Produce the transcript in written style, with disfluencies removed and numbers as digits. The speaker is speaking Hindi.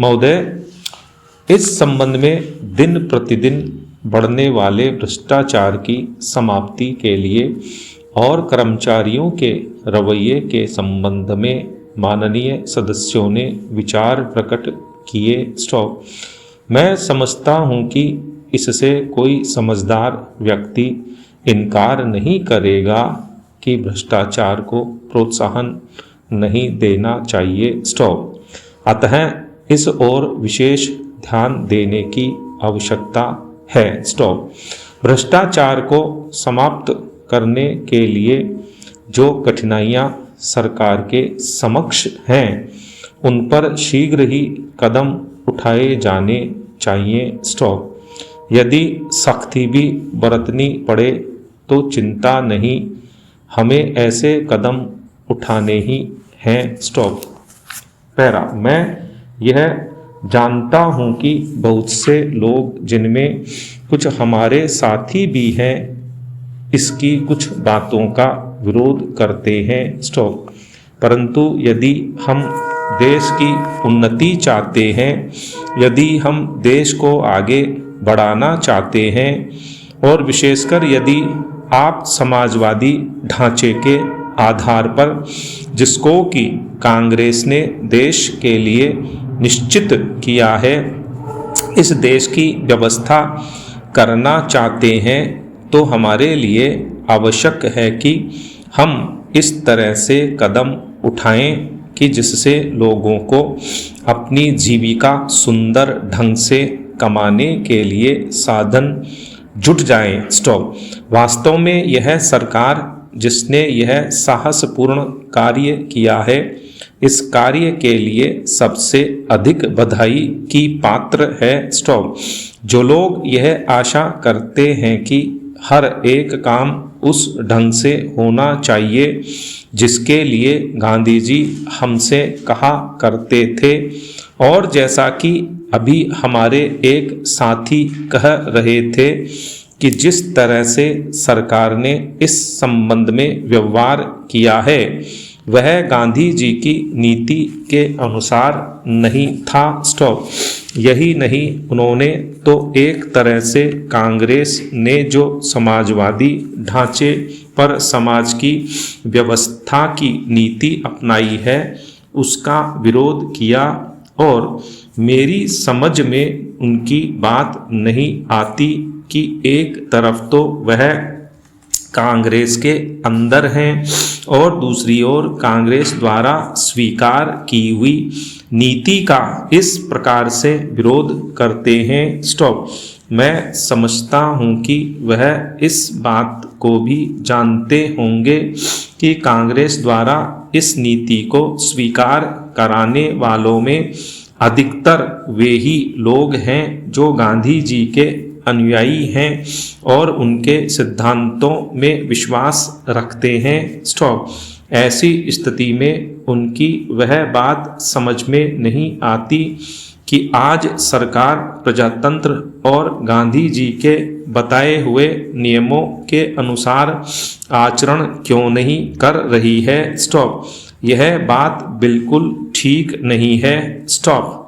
महोदय, इस संबंध में दिन प्रतिदिन बढ़ने वाले भ्रष्टाचार की समाप्ति के लिए और कर्मचारियों के रवैये के संबंध में माननीय सदस्यों ने विचार प्रकट किए। स्टॉप। मैं समझता हूं कि इससे कोई समझदार व्यक्ति इनकार नहीं करेगा कि भ्रष्टाचार को प्रोत्साहन नहीं देना चाहिए। स्टॉप। अतः इस ओर विशेष ध्यान देने की आवश्यकता है। स्टॉप। भ्रष्टाचार को समाप्त करने के लिए जो कठिनाइयां सरकार के समक्ष हैं, उन पर शीघ्र ही कदम उठाए जाने चाहिए। स्टॉप। यदि सख्ती भी बरतनी पड़े तो चिंता नहीं, हमें ऐसे कदम उठाने ही हैं। स्टॉप। पैरा। मैं यह जानता हूं कि बहुत से लोग, जिनमें कुछ हमारे साथी भी हैं, इसकी कुछ बातों का विरोध करते हैं। स्टॉप। परंतु यदि हम देश की उन्नति चाहते हैं, यदि हम देश को आगे बढ़ाना चाहते हैं और विशेषकर यदि आप समाजवादी ढांचे के आधार पर, जिसको कि कांग्रेस ने देश के लिए निश्चित किया है, इस देश की व्यवस्था करना चाहते हैं, तो हमारे लिए आवश्यक है कि हम इस तरह से कदम उठाएं कि जिससे लोगों को अपनी जीविका सुंदर ढंग से कमाने के लिए साधन जुट जाएं। स्टॉप। वास्तव में यह सरकार जिसने यह साहसपूर्ण कार्य किया है, इस कार्य के लिए सबसे अधिक बधाई की पात्र है। स्टॉप। जो लोग यह आशा करते हैं कि हर एक काम उस ढंग से होना चाहिए जिसके लिए गांधी जी हमसे कहा करते थे, और जैसा कि अभी हमारे एक साथी कह रहे थे कि जिस तरह से सरकार ने इस संबंध में व्यवहार किया है, वह गांधी जी की नीति के अनुसार नहीं था। स्टॉप। यही नहीं, उन्होंने तो एक तरह से कांग्रेस ने जो समाजवादी ढांचे पर समाज की व्यवस्था की नीति अपनाई है, उसका विरोध किया, और मेरी समझ में उनकी बात नहीं आती कि एक तरफ तो वह कांग्रेस के अंदर हैं और दूसरी ओर कांग्रेस द्वारा स्वीकार की हुई नीति का इस प्रकार से विरोध करते हैं। स्टॉप। मैं समझता हूं कि वह इस बात को भी जानते होंगे कि कांग्रेस द्वारा इस नीति को स्वीकार कराने वालों में अधिकतर वे ही लोग हैं जो गांधी जी के अनुयायी हैं और उनके सिद्धांतों में विश्वास रखते हैं। स्टॉप। ऐसी स्थिति में उनकी वह बात समझ में नहीं आती कि आज सरकार प्रजातंत्र और गांधी जी के बताए हुए नियमों के अनुसार आचरण क्यों नहीं कर रही है। स्टॉप। यह बात बिल्कुल ठीक नहीं है। स्टॉप।